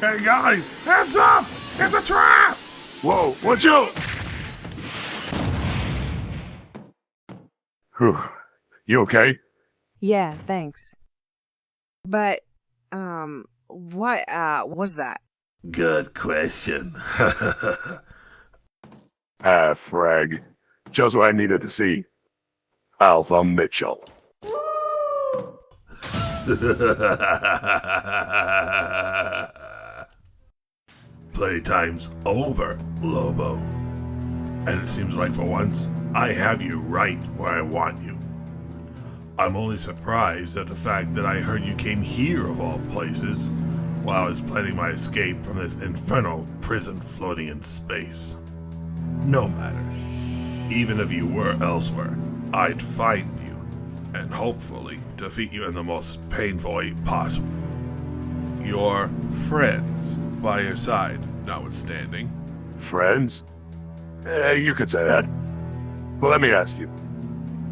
Hey guys, hands up! It's a trap! Whoa, watch out! Whew. You okay? Yeah, thanks. But, what, was that? Good question. Frag. Just what I needed to see. Alpha Mitchell. Playtime's over, Lobo. And it seems like for once, I have you right where I want you. I'm only surprised at the fact that I heard you came here of all places, while I was planning my escape from this infernal prison floating in space. No matter. Even if you were elsewhere, I'd find you, and hopefully defeat you in the most painful way possible. Your friends by your side, notwithstanding. Friends? You could say that. But let me ask you.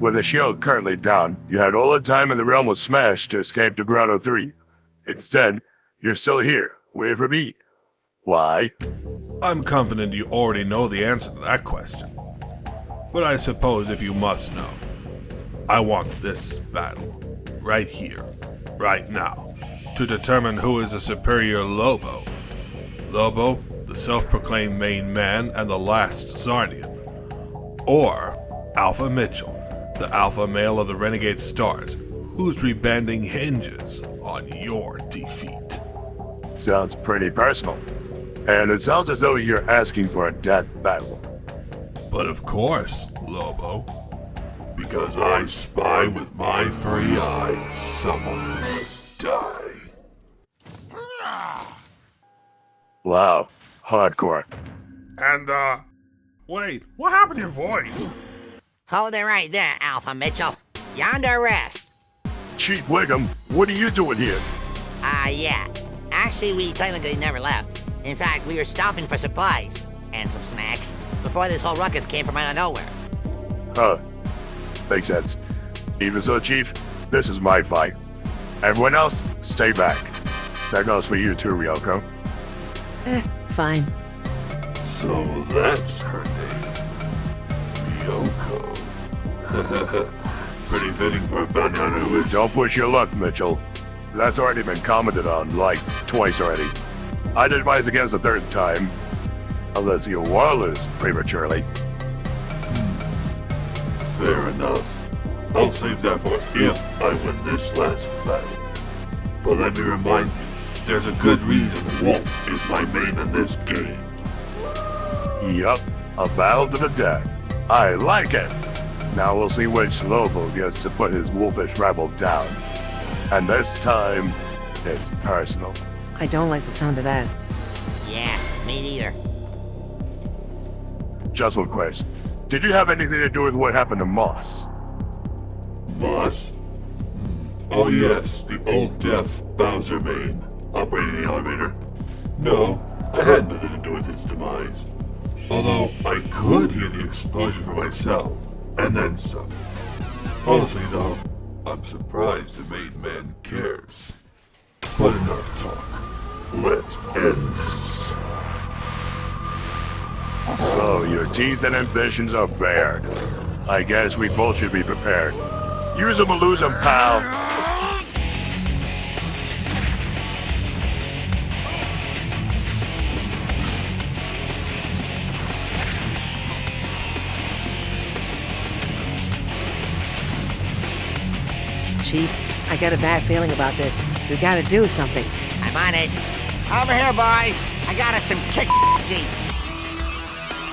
With the shield currently down, you had all the time in the realm of Smash to escape Degrado 3. Instead, you're still here, waiting for me. Why? I'm confident you already know the answer to that question. But I suppose if you must know, I want this battle, right here, right now, to determine who is the superior Lobo. Lobo, the self-proclaimed main man and the last Zarnian. Or Alpha Mitchell, the alpha male of the Renegade Stars, whose rebanding hinges on your defeat. Sounds pretty personal. And it sounds as though you're asking for a death battle. But of course, Lobo, because I spy with my 3 eyes someone who must die. Wow, hardcore. And, wait, what happened to your voice? Hold it right there, Alpha Mitchell. You're under arrest. Chief Wiggum, what are you doing here? Yeah. Actually, we technically never left. In fact, we were stopping for supplies and some snacks before this whole ruckus came from out of nowhere. Huh. Makes sense. Even so, Chief, this is my fight. Everyone else, stay back. That goes for you too, Ryoko. Fine. So that's her name. Ryoko. Pretty fitting for a banana who is... Don't push your luck, Mitchell. That's already been commented on, like, twice already. I'd advise against the third time. Unless you lose prematurely. Fair enough. I'll save that for if I win this last battle. But let me remind you, there's a good reason Wolf is my main in this game. Yup, a battle to the death. I like it. Now we'll see which Lobo gets to put his wolfish rival down. And this time, it's personal. I don't like the sound of that. Yeah, me neither. Just one question. Did you have anything to do with what happened to Moss? Moss? Oh yes, the old deaf Bowser main, operating the elevator. No, I had nothing to do with his demise. Although I could hear the explosion for myself, and then some. Honestly though, I'm surprised the main man cares. But enough talk. Let's end this. So your teeth and ambitions are bared. I guess we both should be prepared. Use 'em or lose 'em, pal. Chief, I got a bad feeling about this. We gotta do something. I'm on it. Over here, boys. I got us some kick seats.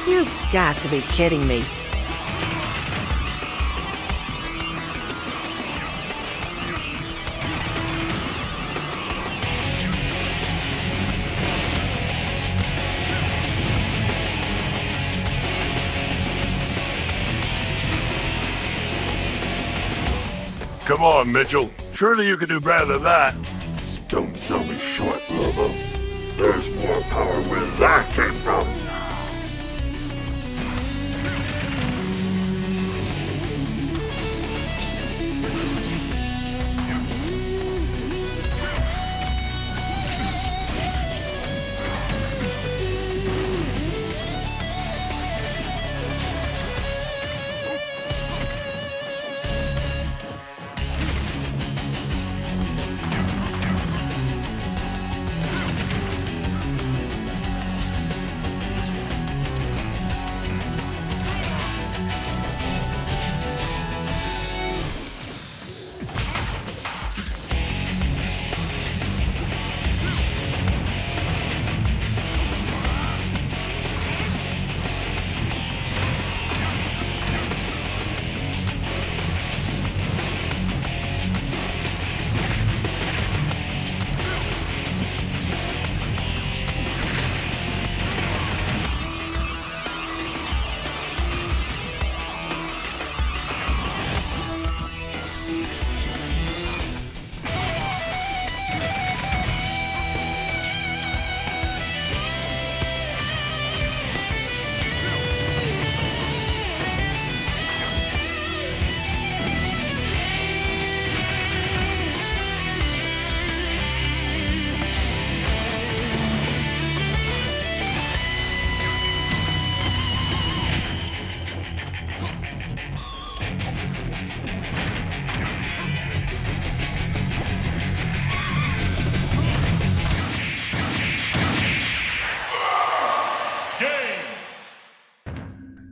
You've got to be kidding me. Come on, Mitchell. Surely you can do better than that. Don't sell me short, Lobo. There's more power where that came from.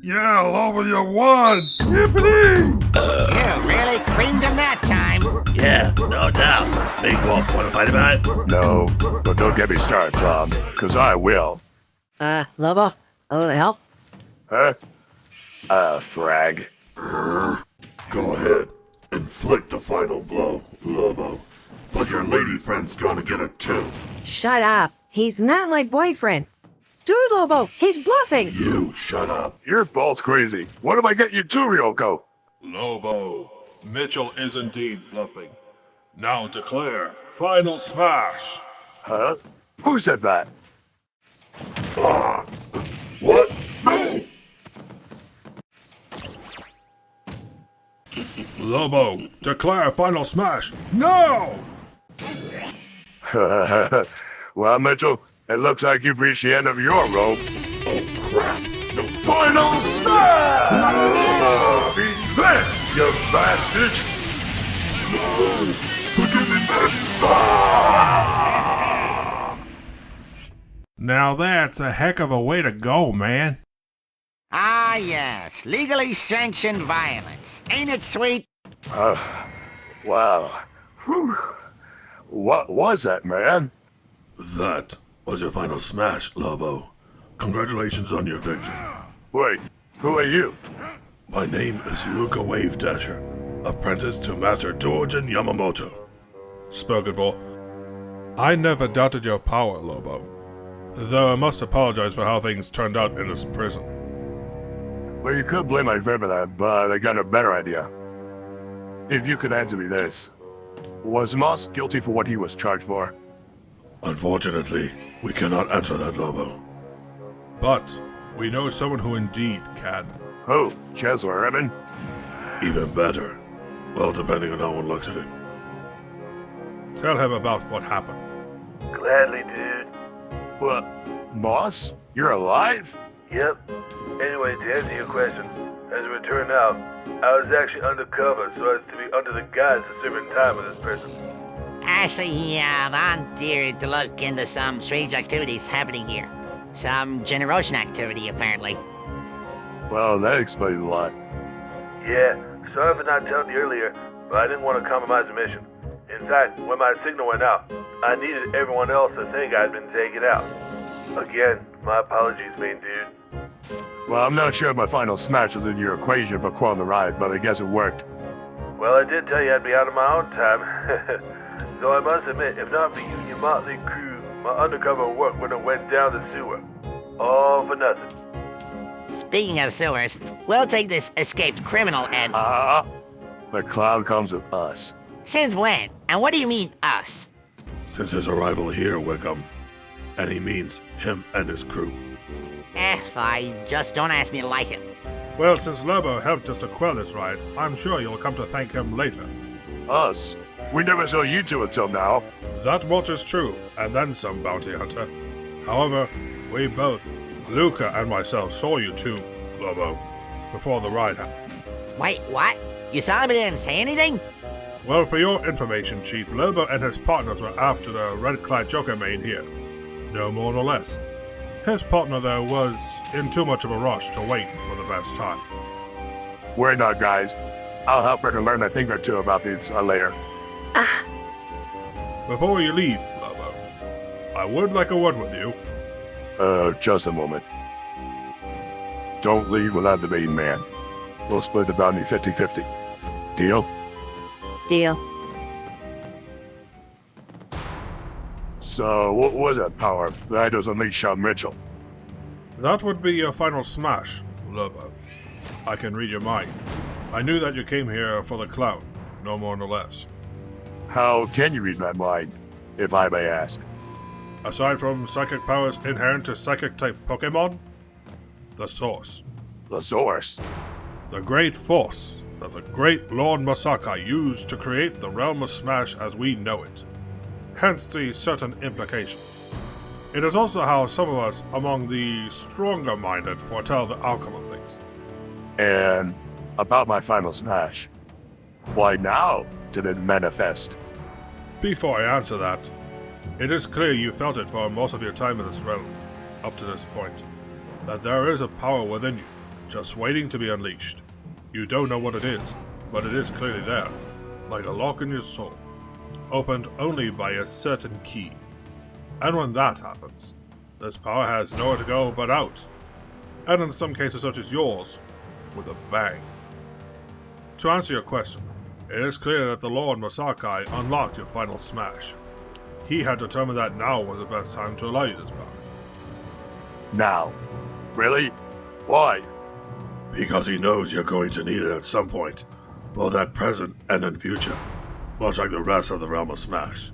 Yeah, Lobo, you won! Yippee! You really creamed him that time. Yeah, no doubt. Big Wolf, want to fight about it? No, but don't get me started, Tom, because I will. Lobo? A little help? Huh? Frag. Go ahead. Inflict the final blow, Lobo. But your lady friend's gonna get it too. Shut up. He's not my boyfriend. Dude, Lobo, he's bluffing. You shut up. You're both crazy. What am I getting you to, Ryoko? Lobo, Mitchell is indeed bluffing. Now declare final smash. Huh? Who said that? What? No! Lobo, declare final smash. No! Well, Mitchell, it looks like you've reached the end of your rope. Oh crap. No. Final smash! Eat this, you bastard! No! Forgive me, master! Now that's a heck of a way to go, man. Ah, yes. Legally sanctioned violence. Ain't it sweet? Wow. Whew. What was that, man? That was your final smash, Lobo. Congratulations on your victory. Wait, who are you? My name is Ryoko Wave Dasher, apprentice to Master Dojin Yamamoto. Spoken for. I never doubted your power, Lobo. Though I must apologize for how things turned out in this prison. Well, you could blame my friend for that, but I got a better idea. If you could answer me this. Was Moss guilty for what he was charged for? Unfortunately, we cannot answer that, Lobo. But we know someone who indeed can. Who? Chancellor Evan? Even better. Well, depending on how one looks at it. Tell him about what happened. Gladly, dude. What? Moss? You're alive? Yep. Anyway, to answer your question, as it turned out, I was actually undercover so as to be under the guise of serving time in this prison. Actually, I'm here to look into some strange activities happening here. Some generation activity, apparently. Well, that explains a lot. Yeah, sorry for not telling you earlier, but I didn't want to compromise the mission. In fact, when my signal went out, I needed everyone else to think I'd been taken out. Again, my apologies, main dude. Well, I'm not sure my final smash was in your equation for quelling the riot, but I guess it worked. Well, I did tell you I'd be out of my own time. Though I must admit, if not for you and your motley crew, my undercover work would have went down the sewer. All for nothing. Speaking of sewers, we'll take this escaped criminal and... The clown comes with us. Since when? And what do you mean, us? Since his arrival here, Wickham. And he means him and his crew. Fine. Just don't ask me to like it. Well, since Lobo helped us to quell this riot, I'm sure you'll come to thank him later. Us? We never saw you two until now. That much is true, and then some, Bounty Hunter. However, we both, Luca and myself, saw you too, Lobo, before the riot happened. Wait, what? You saw me and didn't say anything? Well, for your information, Chief, Lobo and his partners were after the red-clad Joker main here. No more nor less. His partner, though, was in too much of a rush to wait for the best time. Worry not, guys. I'll help her to learn a thing or two about these later. Before you leave, Lobo, I would like a word with you. Just a moment. Don't leave without the main man. We'll split the bounty 50-50. Deal? Deal. So, what was that power that was unleashed on Mitchell? That would be your final smash, Lobo. I can read your mind. I knew that you came here for the clown, no more nor less. How can you read my mind, if I may ask? Aside from psychic powers inherent to psychic-type Pokemon, the source. The source? The great force that the great Lord Masaka used to create the Realm of Smash as we know it. Hence the certain implications. It is also how some of us among the stronger-minded foretell the outcome of things. And about my final smash. Why now did it manifest? Before I answer that, it is clear you felt it for most of your time in this realm, up to this point, that there is a power within you, just waiting to be unleashed. You don't know what it is, but it is clearly there, like a lock in your soul, opened only by a certain key. And when that happens, this power has nowhere to go but out, and in some cases such as yours, with a bang. To answer your question, it is clear that the Lord Masakai unlocked your final smash. He had determined that now was the best time to allow you this power. Now. Really? Why? Because he knows you're going to need it at some point, both at present and in future, much like the rest of the realm of Smash.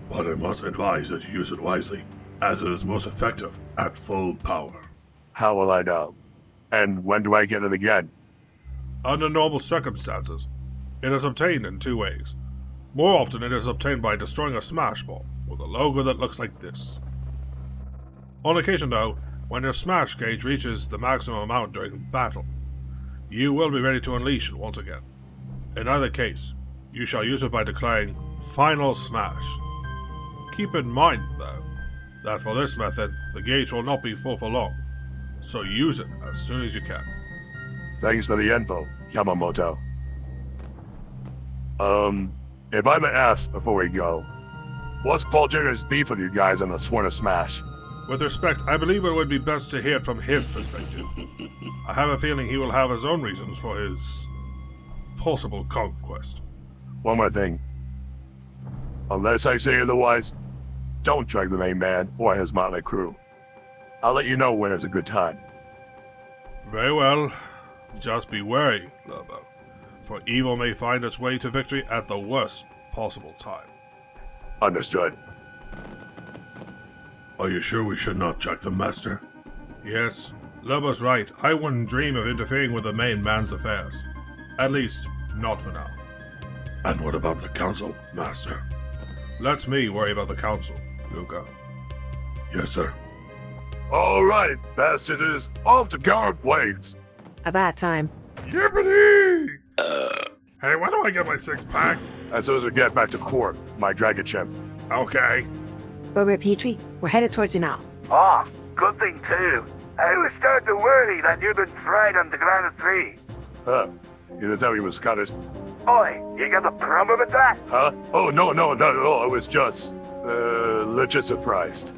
But I must advise that you use it wisely, as it is most effective at full power. How will I know? And when do I get it again? Under normal circumstances, it is obtained in 2 ways. More often it is obtained by destroying a Smash Ball with a logo that looks like this. On occasion though, when your Smash gauge reaches the maximum amount during battle, you will be ready to unleash it once again. In either case, you shall use it by declaring Final Smash. Keep in mind, though, that for this method, the gauge will not be full for long, so use it as soon as you can. Thanks for the info, Yamamoto. If I may ask before we go, what's Paul Jr.'s beef with you guys on the Sworn of Smash? With respect, I believe it would be best to hear it from his perspective. I have a feeling he will have his own reasons for his possible conquest. One more thing. Unless I say otherwise, don't drag the main man or his motley crew. I'll let you know when it's a good time. Very well. Just be wary, Lobo, for evil may find its way to victory at the worst possible time. Understood. Are you sure we should not check the master? Yes, Lobo's right. I wouldn't dream of interfering with the main man's affairs. At least, not for now. And what about the council, master? Let me worry about the council, Luca. Yes, sir. All right, bastards, off to Garrett Blades. About time. Yippity! Hey, when do I get my 6-pack? As soon as we get back to court, my dragon chimp. Okay. Robert Petrie, we're headed towards you now. Ah, good thing too. I was starting to worry that you'd been fried on Degrado 3. Huh? You didn't tell me you was Scottish. Oi, you got a problem with that? Huh? Oh, no, not at all. I was just, legit surprised.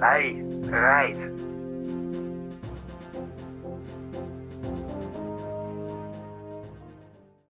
Aye, right.